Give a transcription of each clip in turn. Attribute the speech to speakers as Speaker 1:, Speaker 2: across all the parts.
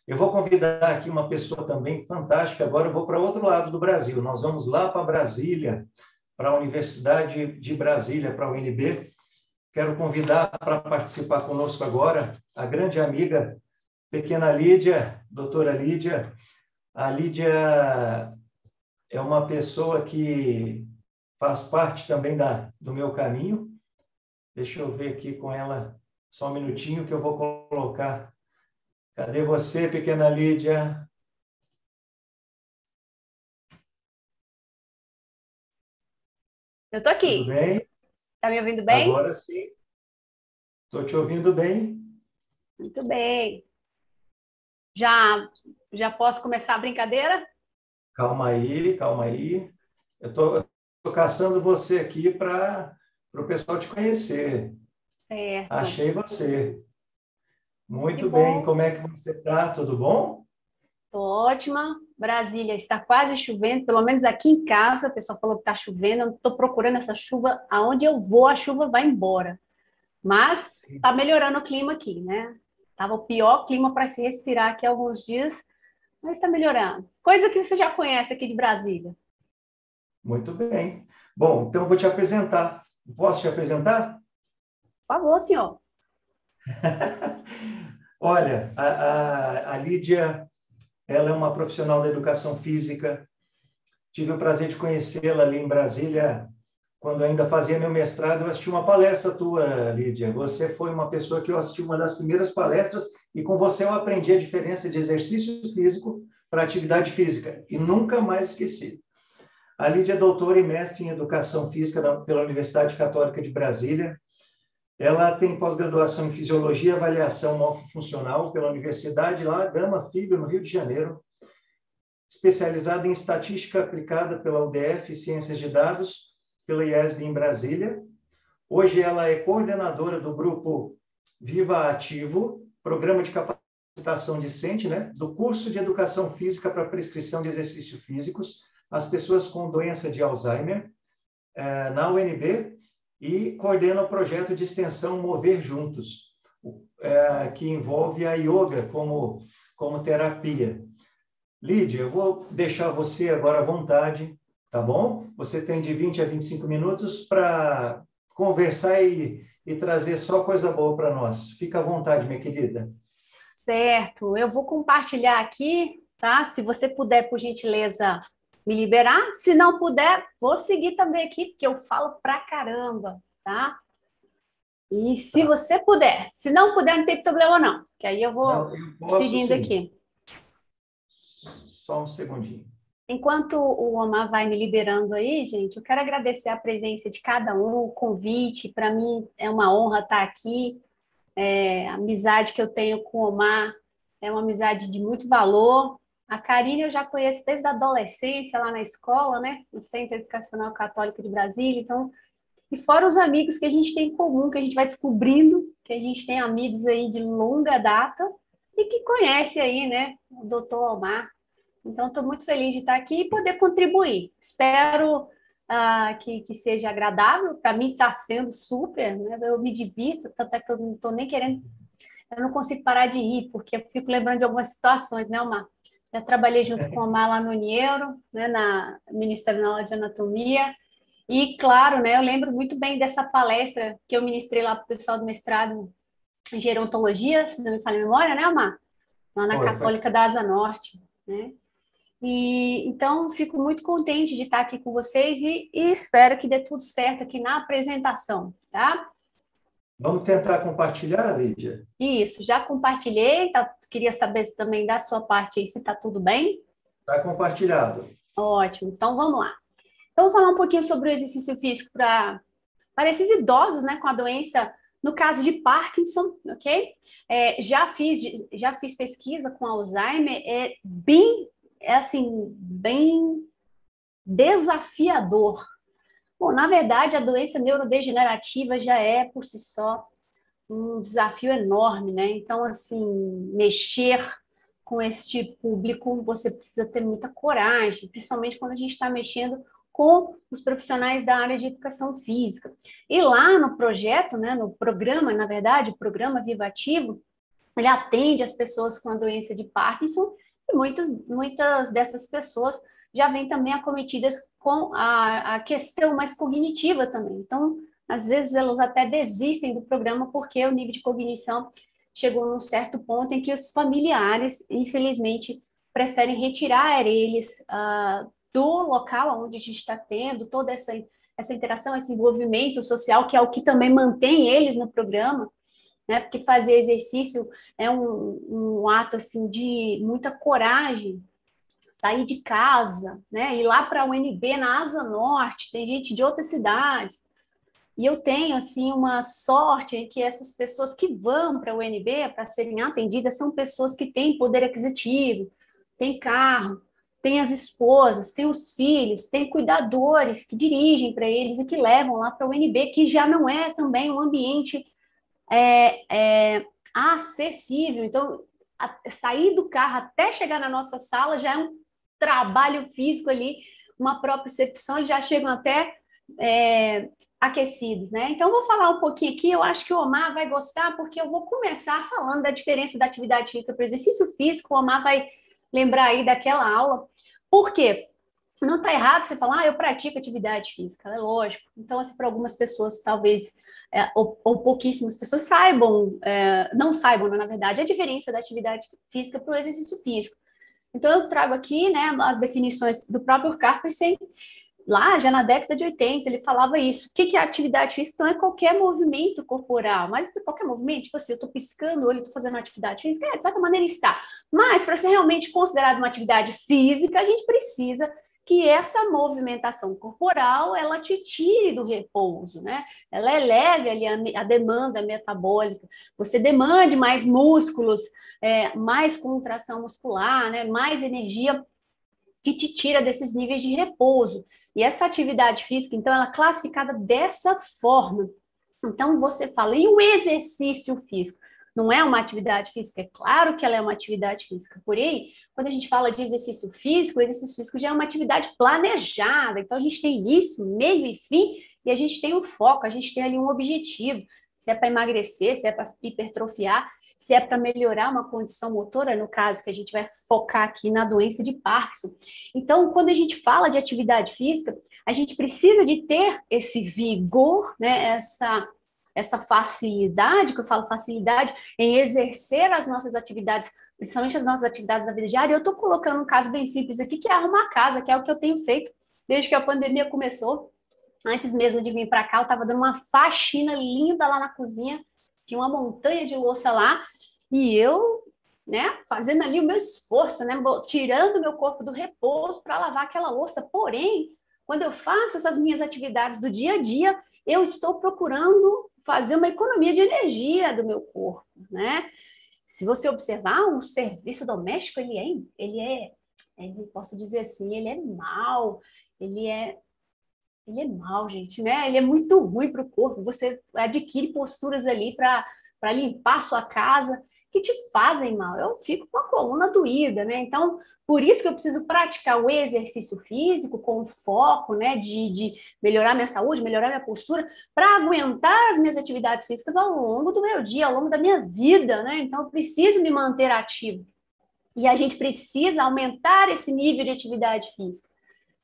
Speaker 1: Eu vou convidar aqui uma pessoa também fantástica. Agora eu vou para outro lado do Brasil. Nós vamos lá para Brasília, para a Universidade de Brasília, para a UNB. Quero convidar para participar conosco agora a grande amiga, pequena Lídia, doutora Lídia. A Lídia é uma pessoa que faz parte também do meu caminho. Deixa eu ver aqui com ela só um minutinho que eu vou colocar. Cadê você, pequena Lídia?
Speaker 2: Eu tô
Speaker 1: Tudo
Speaker 2: aqui.
Speaker 1: bem?
Speaker 2: Tá me ouvindo bem?
Speaker 1: Agora sim. Estou te ouvindo bem.
Speaker 2: Muito bem. Já já posso começar a brincadeira?
Speaker 1: Calma aí, calma aí. Eu estou caçando você aqui para o pessoal te conhecer.
Speaker 2: Certo.
Speaker 1: Achei você.
Speaker 2: Que
Speaker 1: Muito bem.
Speaker 2: bom.
Speaker 1: Como é que você está? Tudo bom?
Speaker 2: Tô ótima. Brasília está quase chovendo, pelo menos aqui em casa. O pessoal falou que está chovendo. Eu estou procurando essa chuva. Aonde eu vou, a chuva vai embora. Mas
Speaker 1: Sim.
Speaker 2: tá melhorando o clima aqui, né? Tava o pior clima para se respirar aqui há alguns dias, mas está melhorando. Coisa que você já conhece aqui de Brasília.
Speaker 1: Muito bem. Bom, então eu vou te apresentar. Posso te apresentar?
Speaker 2: Por favor, senhor.
Speaker 1: Olha, a Lídia, ela é uma profissional da educação física. Tive o prazer de conhecê-la ali em Brasília, quando ainda fazia meu mestrado. Eu assisti uma palestra tua, Lídia. Você foi uma pessoa que eu assisti uma das primeiras palestras e com você eu aprendi a diferença de exercício físico para atividade física e nunca mais esqueci. A Lídia é doutora e mestre em educação física pela Universidade Católica de Brasília. Ela tem pós-graduação em fisiologia e avaliação morfofuncional pela Universidade lá Gama Filho, no Rio de Janeiro, especializada em estatística aplicada pela UDF e Ciências de Dados, pela IESB em Brasília. Hoje ela é coordenadora do grupo Viva Ativo, programa de capacitação discente, né, do curso de Educação Física para prescrição de exercícios físicos às pessoas com doença de Alzheimer, na UNB, e coordena o projeto de extensão Mover Juntos, que envolve a yoga como terapia. Lídia, eu vou deixar você agora à vontade, tá bom? Você tem de 20 a 25 minutos para conversar e trazer só coisa boa para nós. Fica à vontade, minha querida.
Speaker 2: Certo. Eu vou compartilhar aqui, tá? Se você puder, por gentileza, me liberar. Se não puder, vou seguir também aqui, porque eu falo pra caramba, tá? E se
Speaker 1: Tá.
Speaker 2: você puder, se não puder, não tem problema não, que aí eu vou
Speaker 1: Não, eu posso
Speaker 2: seguindo
Speaker 1: sim.
Speaker 2: aqui.
Speaker 1: Só um segundinho.
Speaker 2: Enquanto o Omar vai me liberando aí, gente, eu quero agradecer a presença de cada um, o convite. Para mim é uma honra estar aqui. A amizade que eu tenho com o Omar é uma amizade de muito valor. A Karine eu já conheço desde a adolescência, lá na escola, né? No Centro Educacional Católico de Brasília. Então, e fora os amigos que a gente tem em comum, que a gente vai descobrindo, que a gente tem amigos aí de longa data e que conhece aí, né? O doutor Omar. Então, estou muito feliz de estar aqui e poder contribuir. Espero que seja agradável. Para mim, está sendo super, né? Eu me divirto, tanto é que eu não estou nem querendo, eu não consigo parar de rir, porque eu fico lembrando de algumas situações, né, Omar? Já trabalhei junto com a Omar lá no Uniero, né, na Ministério na aula de anatomia. E, claro, né, eu lembro muito bem dessa palestra que eu ministrei lá para o pessoal do mestrado em gerontologia, se não me falha a memória, né, Omar? Lá na
Speaker 1: Foi.
Speaker 2: Católica da Asa Norte, né? E então fico muito contente de estar aqui com vocês e espero que dê tudo certo aqui na apresentação, tá?
Speaker 1: Vamos tentar compartilhar, Lídia?
Speaker 2: Isso, já compartilhei, tá? Queria saber também da sua parte aí se está tudo bem.
Speaker 1: Está compartilhado.
Speaker 2: Ótimo, então vamos lá. Então, vou falar um pouquinho sobre o exercício físico para esses idosos, né, com a doença, no caso de Parkinson, ok? Já fiz pesquisa com Alzheimer, é assim, bem desafiador. Bom, na verdade, a doença neurodegenerativa já é, por si só, um desafio enorme, né? Então, assim, mexer com este público, você precisa ter muita coragem, principalmente quando a gente está mexendo com os profissionais da área de educação física. E lá no projeto, né, no programa, na verdade, o programa Viva Ativo, ele atende as pessoas com a doença de Parkinson, e muitas dessas pessoas já vêm também acometidas com a questão mais cognitiva também. Então, às vezes, elas até desistem do programa porque o nível de cognição chegou num certo ponto em que os familiares, infelizmente, preferem retirar eles do local onde a gente está tendo toda essa interação, esse envolvimento social, que é o que também mantém eles no programa, né? Porque fazer exercício é um ato assim de muita coragem, sair de casa, né? Ir lá para a UNB na Asa Norte, tem gente de outras cidades. E eu tenho assim uma sorte em que essas pessoas que vão para a UNB para serem atendidas são pessoas que têm poder aquisitivo, têm carro, têm as esposas, têm os filhos, têm cuidadores que dirigem para eles e que levam lá para a UNB, que já não é também um ambiente acessível. Então, sair do carro até chegar na nossa sala já é um trabalho físico ali, uma propriocepção, eles já chegam até aquecidos, né? Então, eu vou falar um pouquinho aqui, eu acho que o Omar vai gostar, porque eu vou começar falando da diferença da atividade física para o exercício físico, o Omar vai lembrar aí daquela aula. Por quê? Não está errado você falar, eu pratico atividade física, é lógico. Então, assim, para algumas pessoas, talvez, ou pouquíssimas pessoas saibam, não saibam, na verdade, a diferença da atividade física para o exercício físico. Então, eu trago aqui, né, as definições do próprio Carpenter, lá já na década de 80, ele falava isso. O que é atividade física? Não é qualquer movimento corporal, mas qualquer movimento, tipo assim, eu estou piscando o olho, estou fazendo uma atividade física, de certa maneira está. Mas, para ser realmente considerado uma atividade física, a gente precisa que essa movimentação corporal, ela te tire do repouso, né? Ela eleve ali a demanda metabólica, você demande mais músculos, mais contração muscular, né? Mais energia que te tira desses níveis de repouso. E essa atividade física, então, ela é classificada dessa forma. Então, você fala, e o exercício físico? Não é uma atividade física? É claro que ela é uma atividade física. Porém, quando a gente fala de exercício físico, o exercício físico já é uma atividade planejada. Então, a gente tem início, meio e fim, e a gente tem um foco, a gente tem ali um objetivo. Se é para emagrecer, se é para hipertrofiar, se é para melhorar uma condição motora, no caso que a gente vai focar aqui na doença de Parkinson. Então, quando a gente fala de atividade física, a gente precisa de ter esse vigor, né, essa facilidade, que eu falo facilidade, em exercer as nossas atividades, principalmente as nossas atividades da vida diária. Eu estou colocando um caso bem simples aqui, que é arrumar a casa, que é o que eu tenho feito desde que a pandemia começou. Antes mesmo de vir para cá, eu estava dando uma faxina linda lá na cozinha, tinha uma montanha de louça lá, e eu, né, fazendo ali o meu esforço, né, tirando o meu corpo do repouso para lavar aquela louça. Porém, quando eu faço essas minhas atividades do dia a dia, eu estou procurando fazer uma economia de energia do meu corpo, né? Se você observar, um serviço doméstico, posso dizer assim, ele é mau, ele é mal, gente, né? Ele é muito ruim para o corpo. Você adquire posturas ali para limpar a sua casa que te fazem mal. Eu fico com a coluna doída, né? Então, por isso que eu preciso praticar o exercício físico com foco, né? De melhorar minha saúde, melhorar minha postura, para aguentar as minhas atividades físicas ao longo do meu dia, ao longo da minha vida, né? Então, eu preciso me manter ativo. E a gente precisa aumentar esse nível de atividade física.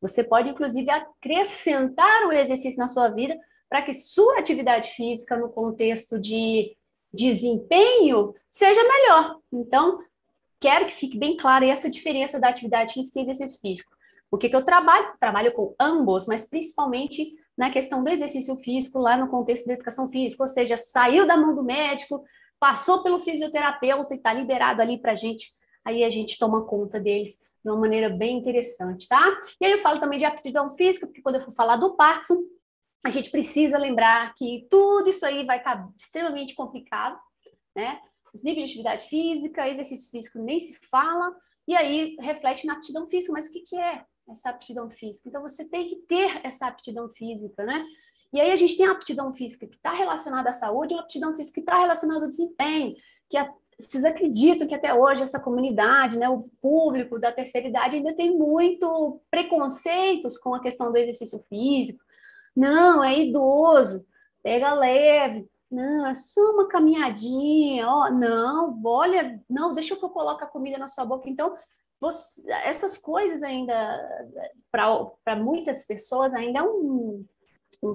Speaker 2: Você pode, inclusive, acrescentar o exercício na sua vida para que sua atividade física, no contexto de desempenho, seja melhor. Então, quero que fique bem clara essa diferença da atividade física e exercício físico. O que eu trabalho? Trabalho com ambos, mas principalmente na questão do exercício físico, lá no contexto da educação física, ou seja, saiu da mão do médico, passou pelo fisioterapeuta e está liberado ali para a gente, aí a gente toma conta deles de uma maneira bem interessante, tá? E aí eu falo também de aptidão física, porque quando eu for falar do Parkinson, a gente precisa lembrar que tudo isso aí vai estar extremamente complicado, né? Os níveis de atividade física, exercício físico nem se fala, e aí reflete na aptidão física. Mas o que é essa aptidão física? Então, você tem que ter essa aptidão física, né? E aí a gente tem a aptidão física que está relacionada à saúde e a aptidão física que está relacionada ao desempenho, que vocês acreditam que até hoje essa comunidade, né, o público da terceira idade ainda tem muito preconceitos com a questão do exercício físico. Não, é idoso, pega leve, Não, é só uma caminhadinha, ó, não, olha, não, deixa que eu coloque a comida na sua boca. Então, essas coisas ainda, para muitas pessoas, ainda é um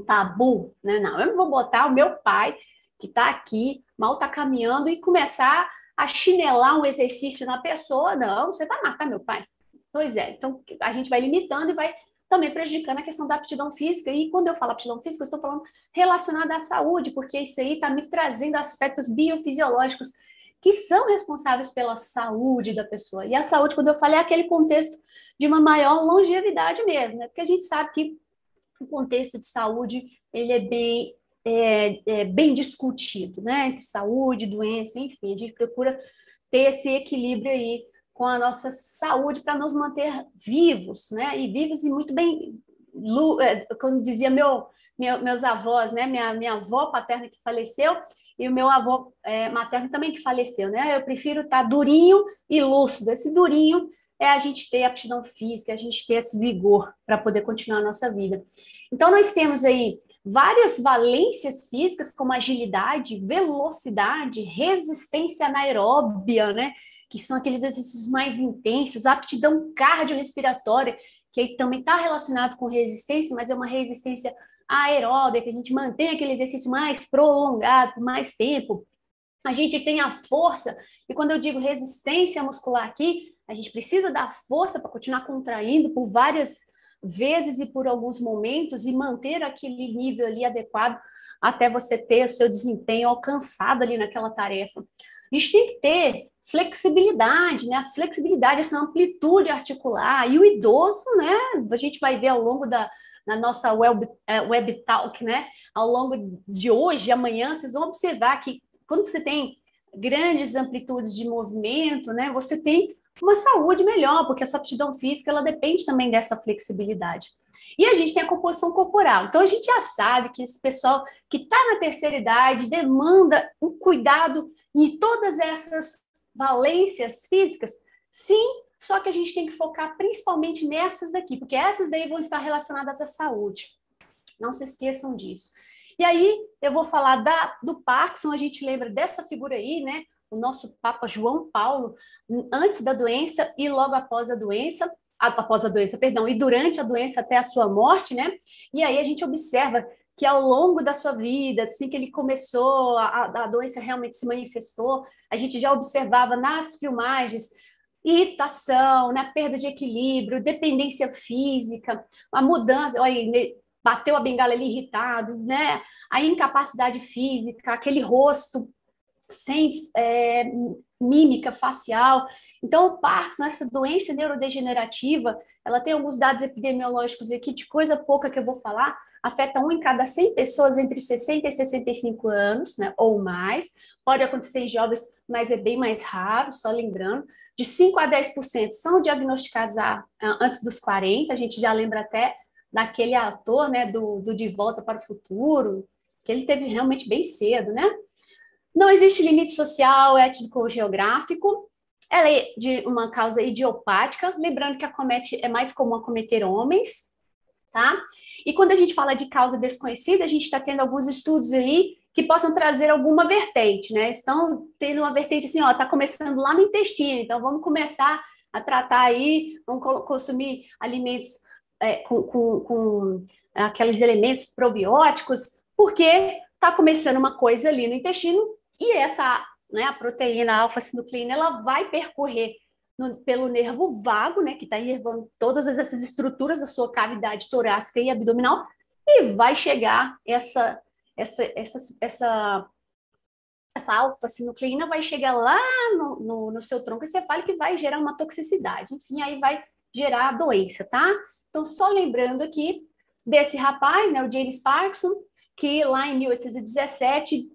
Speaker 2: tabu, né? Não, eu não vou botar o meu pai, que está aqui, mal está caminhando, e começar a chinelar um exercício na pessoa. Não, você vai matar meu pai. Pois é, então a gente vai limitando e vai também prejudicando a questão da aptidão física. E quando eu falo aptidão física, eu estou falando relacionada à saúde, porque isso aí está me trazendo aspectos biofisiológicos que são responsáveis pela saúde da pessoa. E a saúde, quando eu falei, é aquele contexto de uma maior longevidade mesmo, né? Porque a gente sabe que o contexto de saúde ele é bem discutido, né? Entre saúde, doença, enfim, a gente procura ter esse equilíbrio aí com a nossa saúde para nos manter vivos, né? E vivos e muito bem, como dizia meus avós, né? Minha avó paterna que faleceu e o meu avô materno também que faleceu, né? Eu prefiro estar durinho e lúcido. Esse durinho é a gente ter aptidão física, a gente ter esse vigor para poder continuar a nossa vida. Então, nós temos aí várias valências físicas, como agilidade, velocidade, resistência anaeróbia, né? Que são aqueles exercícios mais intensos, aptidão cardiorrespiratória, que aí também está relacionado com resistência, mas é uma resistência aeróbica, que a gente mantém aquele exercício mais prolongado, por mais tempo. A gente tem a força, e quando eu digo resistência muscular aqui, a gente precisa dar força para continuar contraindo por várias vezes e por alguns momentos e manter aquele nível ali adequado até você ter o seu desempenho alcançado ali naquela tarefa. A gente tem que ter flexibilidade, né? A flexibilidade, essa amplitude articular. E o idoso, né? A gente vai ver ao longo na nossa web talk, né? Ao longo de hoje, amanhã, vocês vão observar que quando você tem grandes amplitudes de movimento, né? Você tem uma saúde melhor, porque a sua aptidão física ela depende também dessa flexibilidade. E a gente tem a composição corporal. Então, a gente já sabe que esse pessoal que está na terceira idade demanda um cuidado em todas essas valências físicas, sim, só que a gente tem que focar principalmente nessas daqui, porque essas daí vão estar relacionadas à saúde. Não se esqueçam disso. E aí, eu vou falar do Parkinson, a gente lembra dessa figura aí, né? O nosso Papa João Paulo, antes da doença e logo após a doença, perdão, e durante a doença até a sua morte, né? E aí a gente observa que ao longo da sua vida, assim que ele começou, a doença realmente se manifestou, a gente já observava nas filmagens irritação, né, perda de equilíbrio, dependência física, a mudança, olha, bateu a bengala ali irritado, né? A incapacidade física, aquele rosto sem mímica facial. Então, o Parkinson, essa doença neurodegenerativa, ela tem alguns dados epidemiológicos aqui, de coisa pouca que eu vou falar, afeta 1 em cada 100 pessoas entre 60 e 65 anos, né, ou mais. Pode acontecer em jovens, mas é bem mais raro, só lembrando. De 5 a 10% são diagnosticados antes dos 40, a gente já lembra até daquele ator, né, do De Volta para o Futuro, que ele teve realmente bem cedo, né? Não existe limite social, étnico ou geográfico. Ela é de uma causa idiopática, lembrando que acomete, é mais comum acometer homens, tá? E quando a gente fala de causa desconhecida, a gente está tendo alguns estudos aí que possam trazer alguma vertente, né? Estão tendo uma vertente assim, ó, tá começando lá no intestino, então vamos começar a tratar aí, vamos consumir alimentos com aqueles elementos probióticos, porque está começando uma coisa ali no intestino e essa, né, a proteína alfa-sinucleína, ela vai percorrer pelo nervo vago, né, que está inervando todas essas estruturas da sua cavidade torácica e abdominal, e vai chegar essa alfa-sinucleína vai chegar lá no seu tronco encefálico e vai gerar uma toxicidade. Enfim, aí vai gerar a doença, tá? Então, só lembrando aqui desse rapaz, né, o James Parkinson, que lá em 1817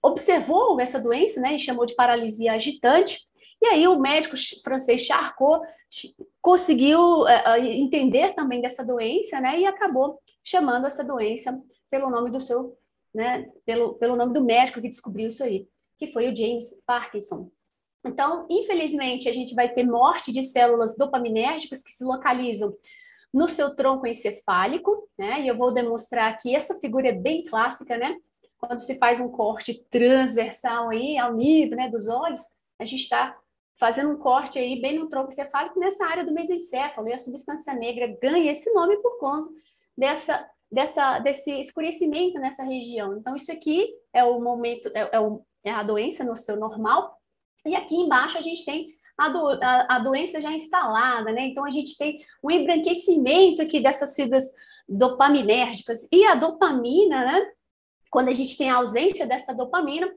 Speaker 2: observou essa doença, né, e chamou de paralisia agitante, e aí o médico francês Charcot conseguiu entender também dessa doença, né, e acabou chamando essa doença pelo nome do seu, né, pelo nome do médico que descobriu isso aí, que foi o James Parkinson. Então, infelizmente, a gente vai ter morte de células dopaminérgicas que se localizam no seu tronco encefálico, né, e eu vou demonstrar aqui, essa figura é bem clássica, né, quando se faz um corte transversal aí, ao nível, né, dos olhos, a gente está fazendo um corte aí bem no tronco encefálico nessa área do mesencéfalo, e a substância negra ganha esse nome por conta desse escurecimento nessa região. Então, isso aqui é o momento, é a doença no seu normal, e aqui embaixo a gente tem a doença já instalada, né? Então, a gente tem um embranquecimento aqui dessas fibras dopaminérgicas, e a dopamina, né? Quando a gente tem a ausência dessa dopamina,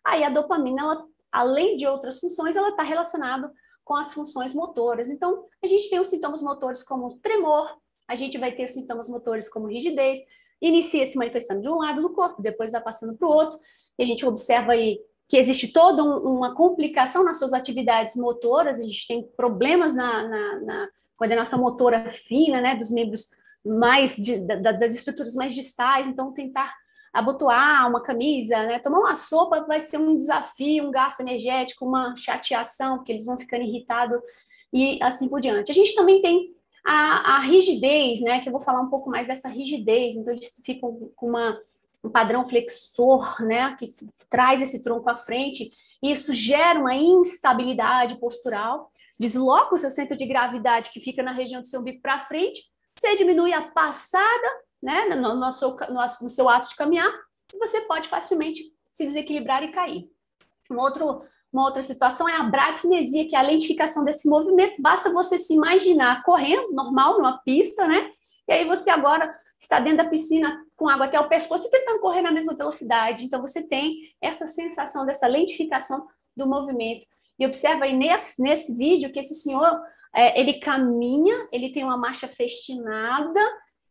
Speaker 2: aí a dopamina, ela, além de outras funções, ela está relacionada com as funções motoras. Então, a gente tem os sintomas motores como tremor, a gente vai ter os sintomas motores como rigidez, inicia se manifestando de um lado do corpo, depois vai passando para o outro, e a gente observa aí que existe toda uma complicação nas suas atividades motoras, a gente tem problemas na coordenação motora fina, né, dos membros mais, das estruturas mais distais, então tentar abotoar uma camisa, né, tomar uma sopa vai ser um desafio, um gasto energético, uma chateação, porque eles vão ficando irritados e assim por diante. A gente também tem a rigidez, né, que eu vou falar um pouco mais dessa rigidez, então eles ficam com um padrão flexor, né, que traz esse tronco à frente, e isso gera uma instabilidade postural, desloca o seu centro de gravidade, que fica na região do seu umbigo para frente, você diminui a passada, né, no seu ato de caminhar, e você pode facilmente se desequilibrar e cair. Uma outra situação é a bradicinesia, que é a lentificação desse movimento. Basta você se imaginar correndo, normal, numa pista, né? E aí você agora está dentro da piscina com água até o pescoço e tentando correr na mesma velocidade. Então, você tem essa sensação dessa lentificação do movimento. E observa aí nesse vídeo que esse senhor, ele caminha, ele tem uma marcha festinada,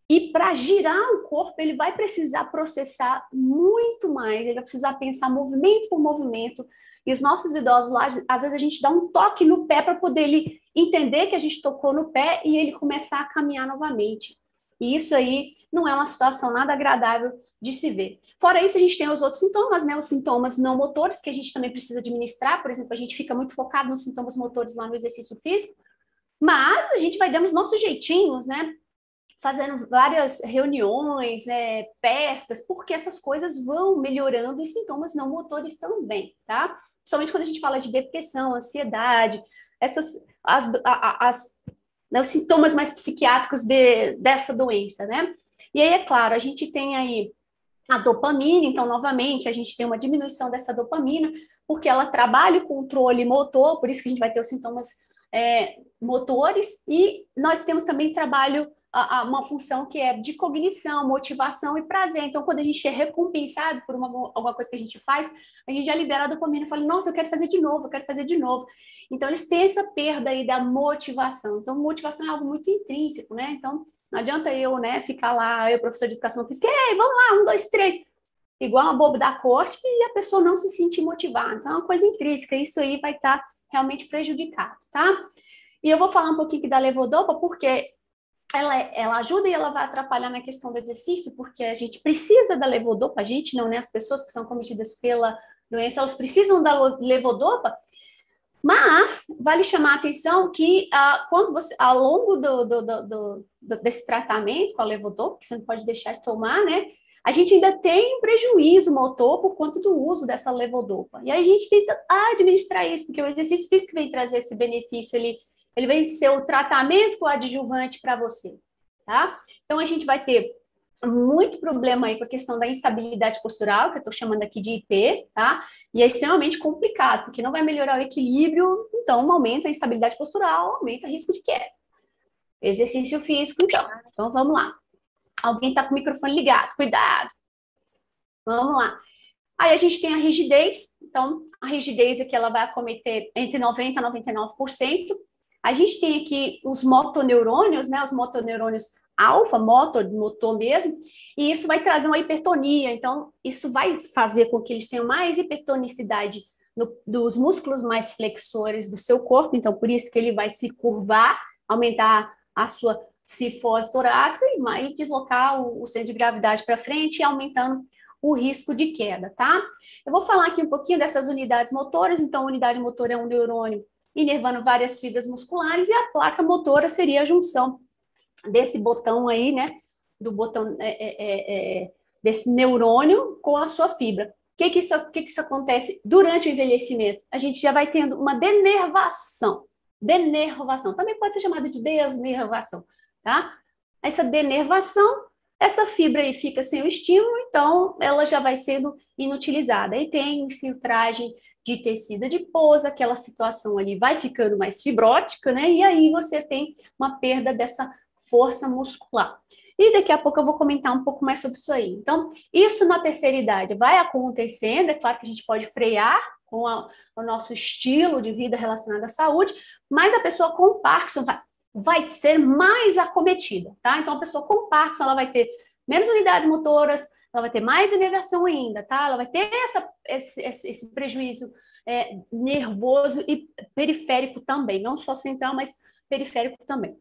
Speaker 2: e para girar o corpo, ele vai precisar processar muito mais, ele vai precisar pensar movimento por movimento. E os nossos idosos lá, às vezes a gente dá um toque no pé para poder ele entender que a gente tocou no pé e ele começar a caminhar novamente. E isso aí não é uma situação nada agradável de se ver. Fora isso, a gente tem os outros sintomas, né? Os sintomas não motores, que a gente também precisa administrar. Por exemplo, a gente fica muito focado nos sintomas motores lá no exercício físico, mas a gente vai dando os nossos jeitinhos, né? Fazendo várias reuniões, festas, porque essas coisas vão melhorando os sintomas não motores também, tá? Principalmente quando a gente fala de depressão, ansiedade, os sintomas mais psiquiátricos dessa doença, né? E aí, é claro, a gente tem aí a dopamina, então, novamente, a gente tem uma diminuição dessa dopamina, porque ela trabalha o controle motor, por isso que a gente vai ter os sintomas motores, e nós temos também trabalho uma função que é de cognição, motivação e prazer. Então, quando a gente é recompensado por alguma coisa que a gente faz, a gente já libera a dopamina e fala, nossa, eu quero fazer de novo, eu quero fazer de novo. Então, eles têm essa perda aí da motivação. Então, motivação é algo muito intrínseco, né? Então, não adianta eu, né, ficar lá, eu, professor de educação física, vamos lá, 1, 2, 3, igual uma boba da corte, e a pessoa não se sentir motivada. Então, é uma coisa intrínseca, isso aí vai estar realmente prejudicado, tá? E eu vou falar um pouquinho da levodopa, porque ela ajuda e ela vai atrapalhar na questão do exercício, porque a gente precisa da levodopa, a gente não, né? As pessoas que são cometidas pela doença, elas precisam da levodopa, mas vale chamar a atenção que quando você, ao longo desse tratamento com a levodopa, que você não pode deixar de tomar, né? A gente ainda tem um prejuízo motor por conta do uso dessa levodopa. E aí a gente tenta administrar isso, porque o exercício físico vem trazer esse benefício, ele vai ser o tratamento coadjuvante para você, tá? Então, a gente vai ter muito problema aí com a questão da instabilidade postural, que eu estou chamando aqui de IP, tá? E é extremamente complicado, porque não vai melhorar o equilíbrio, então aumenta a instabilidade postural, aumenta o risco de queda. Exercício físico, então. Então, vamos lá. Alguém está com o microfone ligado, cuidado. Vamos lá. Aí a gente tem a rigidez, então a rigidez aqui ela vai acometer entre 90% a 99%. A gente tem aqui os motoneurônios, né? Os motoneurônios alfa, motor mesmo, e isso vai trazer uma hipertonia. Então, isso vai fazer com que eles tenham mais hipertonicidade dos músculos mais flexores do seu corpo. Então, por isso que ele vai se curvar, aumentar a sua cifose torácica e deslocar o centro de gravidade para frente, aumentando o risco de queda, tá? Eu vou falar aqui um pouquinho dessas unidades motoras. Então, a unidade motora é um neurônio inervando várias fibras musculares, e a placa motora seria a junção desse botão aí, né, do botão desse neurônio com a sua fibra. O que isso acontece durante o envelhecimento? A gente já vai tendo uma denervação. Denervação. Também pode ser chamado de desnervação, tá? Essa denervação, essa fibra aí fica sem o estímulo, então ela já vai sendo inutilizada. Aí tem infiltragem de tecido adiposo, aquela situação ali vai ficando mais fibrótica, né? E aí você tem uma perda dessa força muscular. E daqui a pouco eu vou comentar um pouco mais sobre isso aí. Então, isso na terceira idade vai acontecendo, é claro que a gente pode frear com o nosso estilo de vida relacionado à saúde, mas a pessoa com Parkinson vai ser mais acometida, tá? Então, a pessoa com Parkinson, ela vai ter menos unidades motoras, ela vai ter mais inervação ainda, tá? Ela vai ter esse prejuízo nervoso e periférico também, não só central, mas periférico também.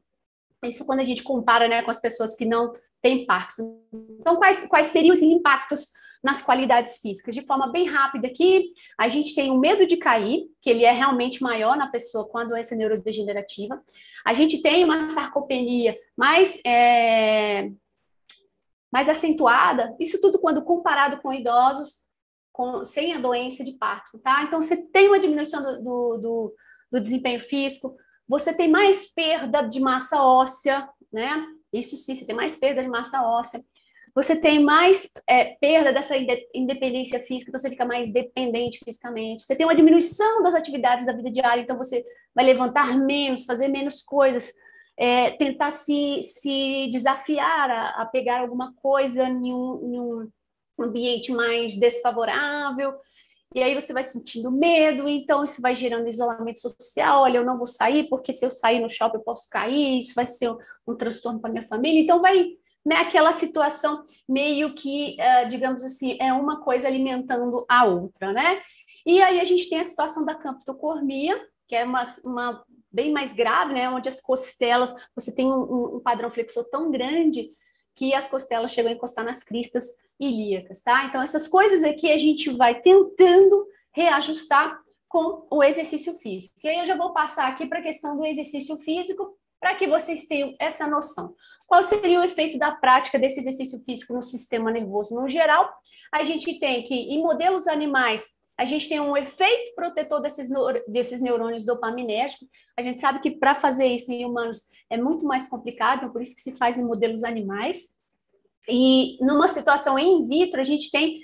Speaker 2: Isso quando a gente compara, né, com as pessoas que não têm Parkinson. Então, quais seriam esses impactos nas qualidades físicas? De forma bem rápida aqui, a gente tem o medo de cair, que ele é realmente maior na pessoa com a doença neurodegenerativa. A gente tem uma sarcopenia mais acentuada, isso tudo quando comparado com idosos sem a doença de Parkinson, tá? Então, você tem uma diminuição do desempenho físico, você tem mais perda de massa óssea, né? Isso sim, você tem mais perda de massa óssea. Você tem mais perda dessa independência física, então você fica mais dependente fisicamente. Você tem uma diminuição das atividades da vida diária, então você vai levantar menos, fazer menos coisas, tentar se desafiar a pegar alguma coisa em um ambiente mais desfavorável. E aí você vai sentindo medo, então isso vai gerando isolamento social. Olha, eu não vou sair, porque se eu sair no shopping eu posso cair, isso vai ser um transtorno para minha família. Então vai, né, aquela situação meio que, digamos assim, é uma coisa alimentando a outra, né? E aí a gente tem a situação da camptocormia, que é uma bem mais grave, né? Onde as costelas, você tem um padrão flexor tão grande que as costelas chegam a encostar nas cristas ilíacas, tá? Então, essas coisas aqui a gente vai tentando reajustar com o exercício físico. E aí eu já vou passar aqui para a questão do exercício físico, para que vocês tenham essa noção. Qual seria o efeito da prática desse exercício físico no sistema nervoso no geral? A gente tem que, em modelos animais, a gente tem um efeito protetor desses neurônios dopaminérgicos. A gente sabe que para fazer isso em humanos é muito mais complicado, então por isso que se faz em modelos animais. E numa situação in vitro, a gente tem,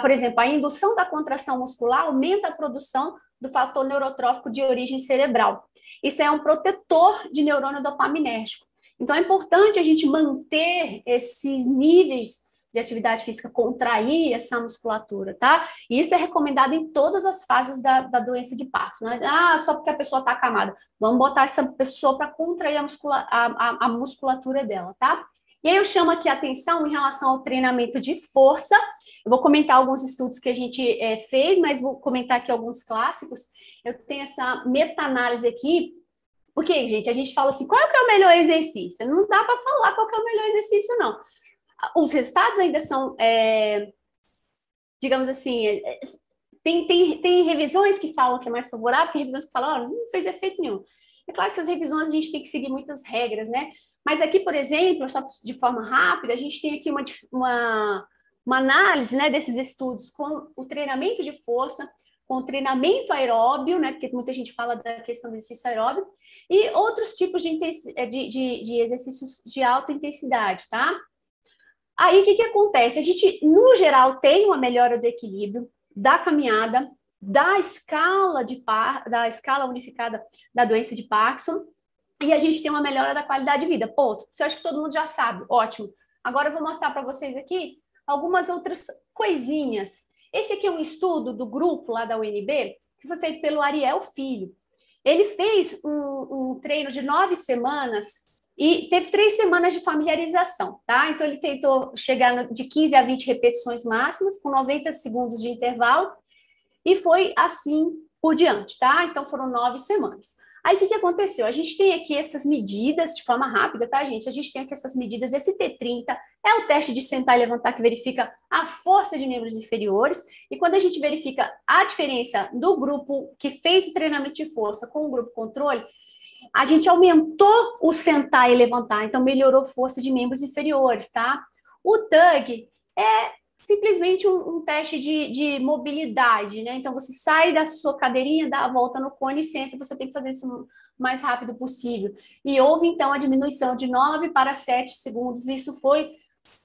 Speaker 2: por exemplo, a indução da contração muscular aumenta a produção do fator neurotrófico de origem cerebral. Isso é um protetor de neurônio dopaminérgico. Então, é importante a gente manter esses níveis de atividade física, contrair essa musculatura, tá? E isso é recomendado em todas as fases da doença de Parkinson, né? Só porque a pessoa está acamada. Vamos botar essa pessoa para contrair a musculatura dela, tá? E aí eu chamo aqui a atenção em relação ao treinamento de força. Eu vou comentar alguns estudos que a gente fez, mas vou comentar aqui alguns clássicos. Eu tenho essa meta-análise aqui, porque, gente, a gente fala assim, qual é o melhor exercício? Não dá para falar qual é o melhor exercício, não. Os resultados ainda são, digamos assim, tem revisões que falam que é mais favorável, tem revisões que falam, não fez efeito nenhum. É claro que essas revisões a gente tem que seguir muitas regras, né? Mas aqui, por exemplo, só de forma rápida, a gente tem aqui uma análise, né, desses estudos com o treinamento de força, com o treinamento aeróbio, né, porque muita gente fala da questão do exercício aeróbio, e outros tipos de exercícios de alta intensidade, tá? Aí, o que acontece? A gente, no geral, tem uma melhora do equilíbrio, da caminhada, da escala unificada da doença de Parkinson, e a gente tem uma melhora da qualidade de vida. Ponto. Isso eu acho que todo mundo já sabe. Ótimo. Agora eu vou mostrar para vocês aqui algumas outras coisinhas. Esse aqui é um estudo do grupo lá da UNB, que foi feito pelo Ariel Filho. Ele fez um treino de 9 semanas e teve 3 semanas de familiarização, tá? Então, ele tentou chegar de 15 a 20 repetições máximas, com 90 segundos de intervalo, e foi assim por diante, tá? Então, foram 9 semanas. Aí, o que aconteceu? A gente tem aqui essas medidas de forma rápida, tá, gente? A gente tem aqui essas medidas, esse T30 é o teste de sentar e levantar que verifica a força de membros inferiores, e quando a gente verifica a diferença do grupo que fez o treinamento de força com o grupo controle, a gente aumentou o sentar e levantar, então melhorou a força de membros inferiores, tá? O TUG simplesmente um teste de mobilidade, né? Então, você sai da sua cadeirinha, dá a volta no cone e senta, você tem que fazer isso o mais rápido possível. E houve, então, a diminuição de 9 para 7 segundos, e isso foi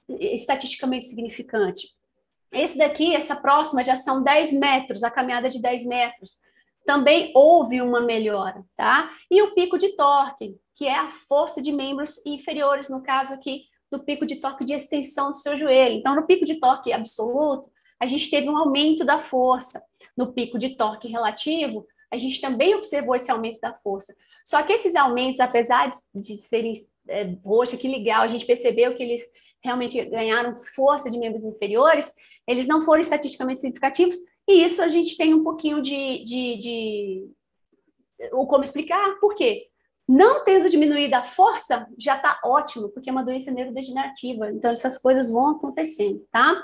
Speaker 2: estatisticamente significante. Esse daqui, essa próxima, já são 10 metros, a caminhada de 10 metros. Também houve uma melhora, tá? E o pico de torque, que é a força de membros inferiores, no caso aqui, do pico de torque de extensão do seu joelho. Então, no pico de torque absoluto, a gente teve um aumento da força. No pico de torque relativo, a gente também observou esse aumento da força. Só que esses aumentos, apesar de serem, poxa, que legal, a gente percebeu que eles realmente ganharam força de membros inferiores, eles não foram estatisticamente significativos, e isso a gente tem um pouquinho como explicar, por quê? Não tendo diminuído a força, já está ótimo, porque é uma doença neurodegenerativa, então essas coisas vão acontecendo, tá?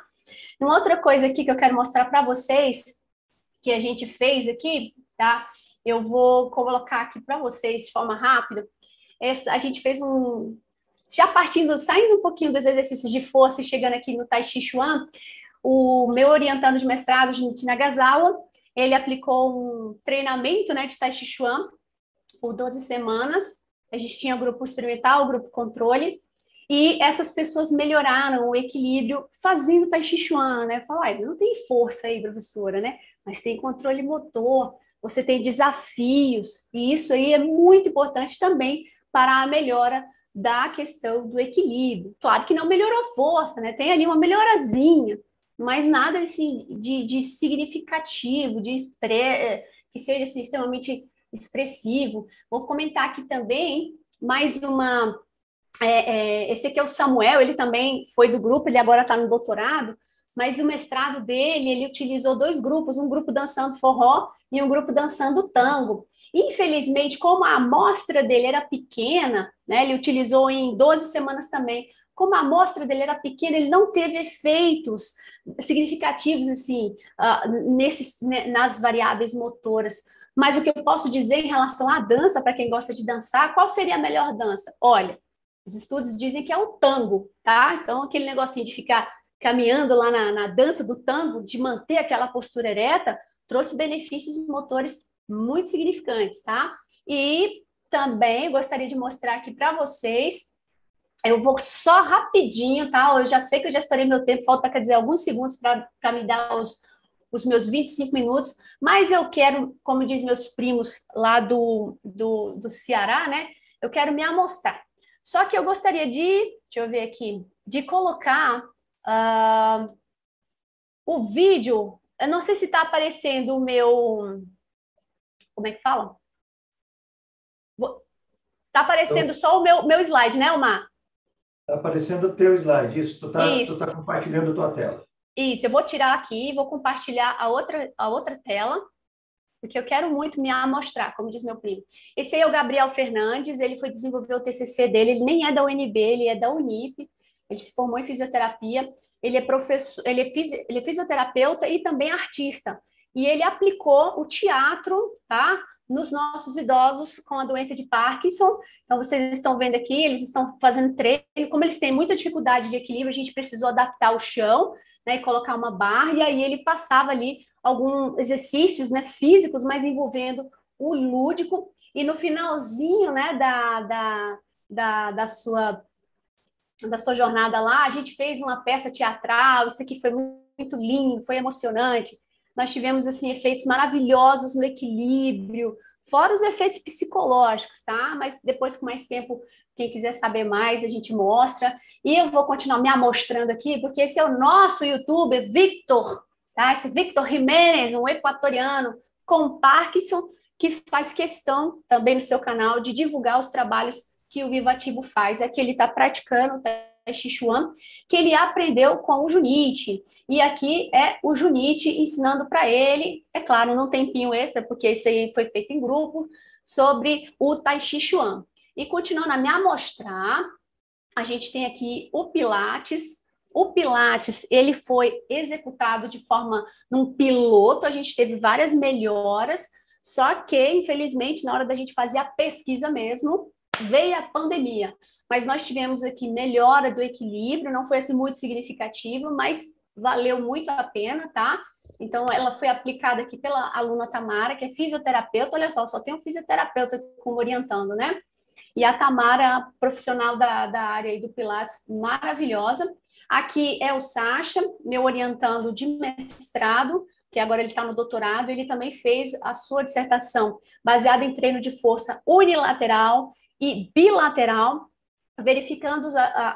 Speaker 2: Uma outra coisa aqui que eu quero mostrar para vocês, que a gente fez aqui, tá? Eu vou colocar aqui para vocês de forma rápida. A gente fez já saindo um pouquinho dos exercícios de força e chegando aqui no Tai Chi Chuan, o meu orientando de mestrado, Junichi Nagasawa, ele aplicou um treinamento, né, de Tai Chi Chuan por 12 semanas. A gente tinha o grupo experimental, o grupo controle, e essas pessoas melhoraram o equilíbrio fazendo Tai Chi Chuan, né? Falar, não tem força aí, professora, né? Mas tem controle motor, você tem desafios, e isso aí é muito importante também para a melhora da questão do equilíbrio. Claro que não melhorou a força, né? Tem ali uma melhorazinha, mas nada assim de significativo, que seja assim, extremamente expressivo. Vou comentar aqui também mais uma. Esse aqui é o Samuel, ele também foi do grupo, ele agora está no doutorado, mas o mestrado dele, ele utilizou 2 grupos, um grupo dançando forró e um grupo dançando tango. Infelizmente, como a amostra dele era pequena, né, ele utilizou em 12 semanas também, como a amostra dele era pequena, ele não teve efeitos significativos assim, nas variáveis motoras. Mas o que eu posso dizer em relação à dança, para quem gosta de dançar, qual seria a melhor dança? Olha, os estudos dizem que é o tango, tá? Então, aquele negocinho de ficar caminhando lá na dança do tango, de manter aquela postura ereta, trouxe benefícios motores muito significantes, tá? E também gostaria de mostrar aqui para vocês, eu vou só rapidinho, tá? Eu já sei que eu já estourei meu tempo, falta, quer dizer, alguns segundos para me dar os meus 25 minutos, mas eu quero, como diz meus primos lá do Ceará, né? Eu quero me amostrar. Só que eu gostaria deixa eu ver aqui, de colocar o vídeo. Eu não sei se está aparecendo o meu. Como é que fala? Está aparecendo só o meu slide, né, Omar?
Speaker 1: Está aparecendo o teu slide, isso. Tu
Speaker 2: Isso.
Speaker 1: tá compartilhando a tua tela.
Speaker 2: Isso, eu vou tirar aqui, vou compartilhar a outra tela, porque eu quero muito me amostrar, como diz meu primo. Esse aí é o Gabriel Fernandes, ele foi desenvolver o TCC dele, ele nem é da UNB, ele é da Unip, ele se formou em fisioterapia, ele é professor, ele é fisioterapeuta e também artista. E ele aplicou o teatro, tá? Nos nossos idosos com a doença de Parkinson. Então, vocês estão vendo aqui, eles estão fazendo treino. Como eles têm muita dificuldade de equilíbrio, a gente precisou adaptar o chão, né, e colocar uma barra, e aí ele passava ali alguns exercícios, né, físicos, mas envolvendo o lúdico. E no finalzinho, né, da sua jornada lá, a gente fez uma peça teatral. Isso aqui foi muito lindo, foi emocionante. Nós tivemos assim efeitos maravilhosos no equilíbrio, fora os efeitos psicológicos, tá? Mas depois, com mais tempo, quem quiser saber mais, a gente mostra. E eu vou continuar me amostrando aqui, porque esse é o nosso youtuber, Victor, tá? Esse Victor Jiménez, um equatoriano com Parkinson, que faz questão também no seu canal de divulgar os trabalhos que o Vivativo faz. É que ele está praticando o Tai Chi Chuan, que ele aprendeu com o Junichi. E aqui é o Junichi ensinando para ele, é claro, num tempinho extra, porque isso aí foi feito em grupo, sobre o Tai Chi Chuan. E continuando a me amostrar, a gente tem aqui o Pilates. O Pilates, ele foi executado de forma num piloto, a gente teve várias melhoras, só que, infelizmente, na hora da gente fazer a pesquisa mesmo, veio a pandemia. Mas nós tivemos aqui melhora do equilíbrio, não foi assim muito significativo, mas valeu muito a pena, tá? Então, ela foi aplicada aqui pela aluna Tamara, que é fisioterapeuta. Olha só tem um fisioterapeuta como orientando, né? E a Tamara, profissional da área aí do Pilates, maravilhosa. Aqui é o Sacha, meu orientando de mestrado, que agora ele está no doutorado. Ele também fez a sua dissertação baseada em treino de força unilateral e bilateral, verificando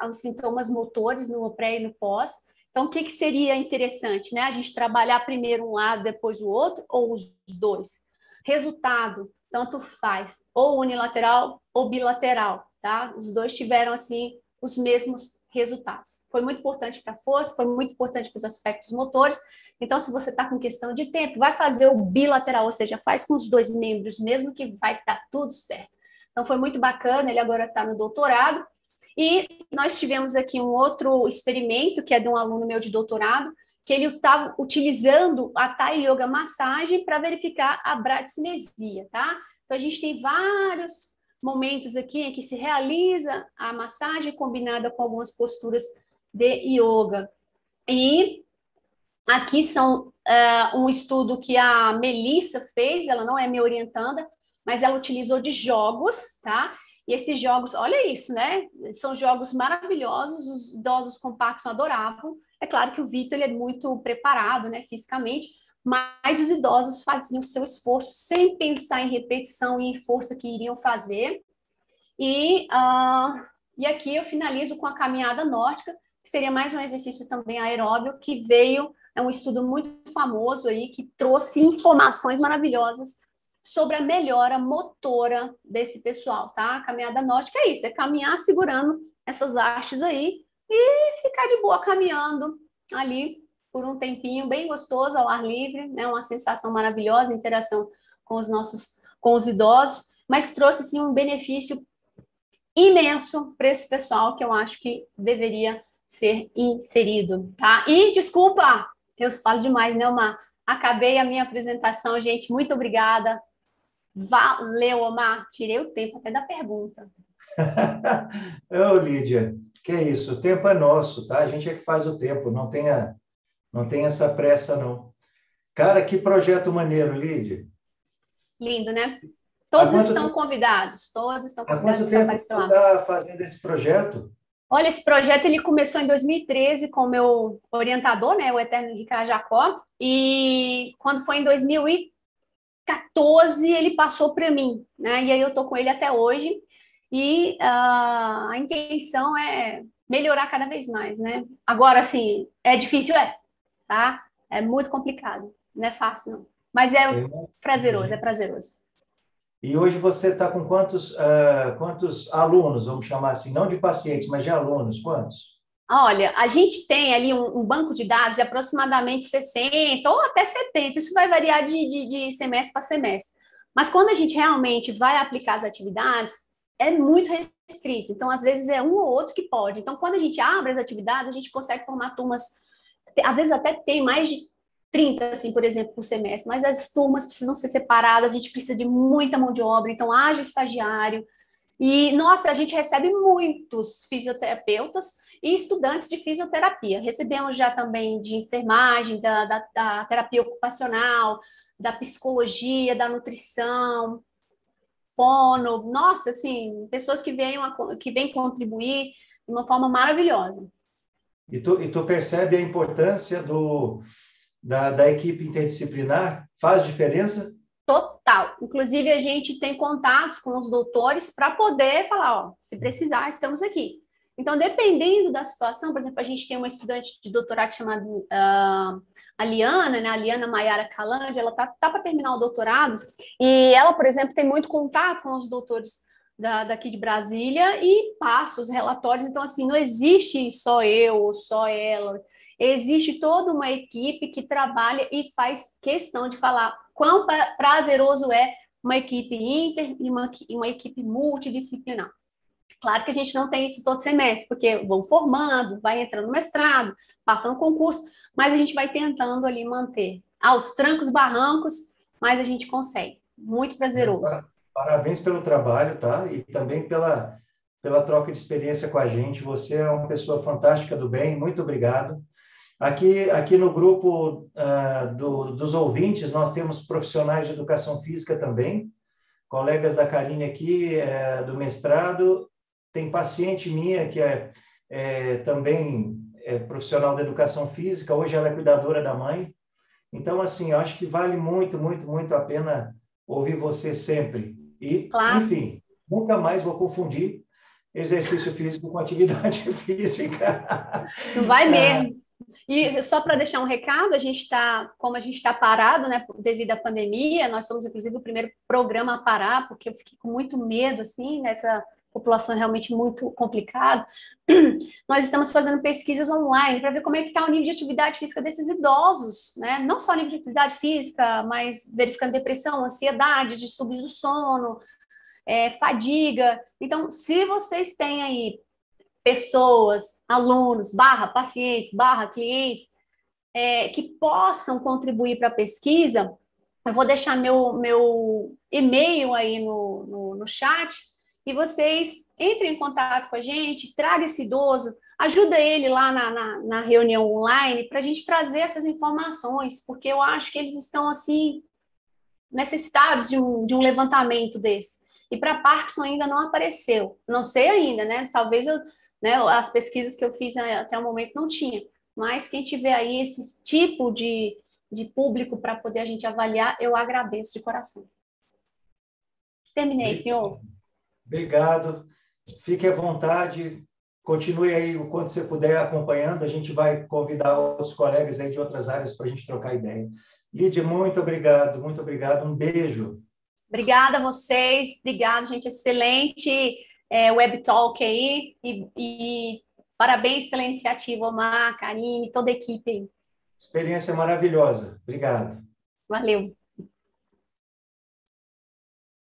Speaker 2: os sintomas motores no pré e no pós. Então, o que seria interessante, né? A gente trabalhar primeiro um lado, depois o outro, ou os dois. Resultado, tanto faz, ou unilateral ou bilateral, tá? Os dois tiveram, assim, os mesmos resultados. Foi muito importante para a força, foi muito importante para os aspectos motores. Então, se você está com questão de tempo, vai fazer o bilateral, ou seja, faz com os dois membros mesmo, que vai dar tudo certo. Então, foi muito bacana, ele agora está no doutorado. E nós tivemos aqui um outro experimento, que é de um aluno meu de doutorado, que ele estava utilizando a Thai Yoga massagem para verificar a bradicinesia, tá? Então, a gente tem vários momentos aqui em que se realiza a massagem combinada com algumas posturas de yoga. E aqui são um estudo que a Melissa fez, ela não é minha orientanda, mas ela utilizou de jogos, tá? E esses jogos, olha isso, né? São jogos maravilhosos, os idosos compactos adoravam. É claro que o Vitor ele é muito preparado, né, fisicamente, mas os idosos faziam o seu esforço sem pensar em repetição e em força que iriam fazer. E aqui eu finalizo com a caminhada nórdica, que seria mais um exercício também aeróbio, que veio, é um estudo muito famoso aí, que trouxe informações maravilhosas sobre a melhora motora desse pessoal, tá? A caminhada nórdica é isso, é caminhar segurando essas hastes aí e ficar de boa caminhando ali por um tempinho bem gostoso, ao ar livre, né? Uma sensação maravilhosa, interação com os idosos, mas trouxe, assim, um benefício imenso para esse pessoal que eu acho que deveria ser inserido, tá? E, desculpa, eu falo demais, né, Omar? Acabei a minha apresentação, gente, muito obrigada. Valeu, Omar. Tirei o tempo até da pergunta.
Speaker 1: Ô, Lídia, que é isso? O tempo é nosso, tá? A gente é que faz o tempo, não tem essa pressa, não. Cara, que projeto maneiro, Lídia.
Speaker 2: Lindo, né? Todos estão convidados
Speaker 1: Há quanto tempo você está fazendo esse projeto?
Speaker 2: Olha, esse projeto ele começou em 2013 com o meu orientador, né, o eterno Ricardo Jacó, e quando foi em 2014 ele passou para mim, né, e aí eu tô com ele até hoje, e a intenção é melhorar cada vez mais, né. Agora, assim, é difícil, tá? É muito complicado, não é fácil, não. Mas prazeroso, é prazeroso.
Speaker 1: E hoje você está com quantos alunos, vamos chamar assim, não de pacientes, mas de alunos, quantos?
Speaker 2: Olha, a gente tem ali um banco de dados de aproximadamente 60 ou até 70, isso vai variar de semestre para semestre. Mas quando a gente realmente vai aplicar as atividades, é muito restrito. Então, às vezes, é um ou outro que pode. Então, quando a gente abre as atividades, a gente consegue formar turmas, às vezes até tem mais de 30, assim, por exemplo, por semestre, mas as turmas precisam ser separadas, a gente precisa de muita mão de obra, então haja estagiário. E, nossa, a gente recebe muitos fisioterapeutas e estudantes de fisioterapia. Recebemos já também de enfermagem, da terapia ocupacional, da psicologia, da nutrição, fono. Nossa, assim, pessoas que vêm contribuir de uma forma maravilhosa.
Speaker 1: E tu percebe a importância da equipe interdisciplinar? Faz diferença?
Speaker 2: Total. Inclusive, a gente tem contatos com os doutores para poder falar, ó, se precisar, estamos aqui. Então, dependendo da situação, por exemplo, a gente tem uma estudante de doutorado chamada Aliana, né? A Liana Maiara Calandi, ela tá para terminar o doutorado, e ela, por exemplo, tem muito contato com os doutores daqui de Brasília e passa os relatórios. Então, assim, não existe só eu ou só ela. Existe toda uma equipe que trabalha e faz questão de falar quão prazeroso é uma equipe inter e uma equipe multidisciplinar. Claro que a gente não tem isso todo semestre, porque vão formando, vai entrando no mestrado, passa no concurso, mas a gente vai tentando ali manter aos trancos e barrancos, mas a gente consegue. Muito prazeroso.
Speaker 1: Parabéns pelo trabalho, tá? E também pela troca de experiência com a gente. Você é uma pessoa fantástica do bem, muito obrigado. Aqui no grupo dos ouvintes, nós temos profissionais de educação física também, colegas da Karine aqui, do mestrado, tem paciente minha que também profissional da educação física, hoje ela é cuidadora da mãe. Então, assim, eu acho que vale muito, muito, muito a pena ouvir você sempre. E,
Speaker 2: Claro.
Speaker 1: enfim, nunca mais vou confundir exercício físico com atividade física.
Speaker 2: Não vai mesmo. E só para deixar um recado, como a gente está parado, né, devido à pandemia, nós somos, inclusive, o primeiro programa a parar, porque eu fiquei com muito medo, assim, nessa população realmente muito complicada. Nós estamos fazendo pesquisas online para ver como é que está o nível de atividade física desses idosos, né? Não só o nível de atividade física, mas verificando depressão, ansiedade, distúrbios do sono, fadiga. Então, se vocês têm aí pessoas, alunos, pacientes, clientes, que possam contribuir para a pesquisa, eu vou deixar meu e-mail aí no chat e vocês entrem em contato com a gente, traga esse idoso, ajuda ele lá na reunião online para a gente trazer essas informações, porque eu acho que eles estão, assim, necessitados de um levantamento desse. E para Parkinson ainda não apareceu. Não sei ainda, né? Talvez as pesquisas que eu fiz até o momento não tinha. Mas quem tiver aí esse tipo de público para poder a gente avaliar, eu agradeço de coração. Terminei, senhor.
Speaker 1: Obrigado. Fique à vontade. Continue aí o quanto você puder acompanhando. A gente vai convidar outros colegas aí de outras áreas para a gente trocar ideia. Lídia, muito obrigado, muito obrigado. Um beijo.
Speaker 2: Obrigada a vocês. Obrigada, gente. Excelente Web Talk aí. E parabéns pela iniciativa, Omar, Karine, toda a equipe aí.
Speaker 1: Experiência maravilhosa. Obrigado.
Speaker 2: Valeu.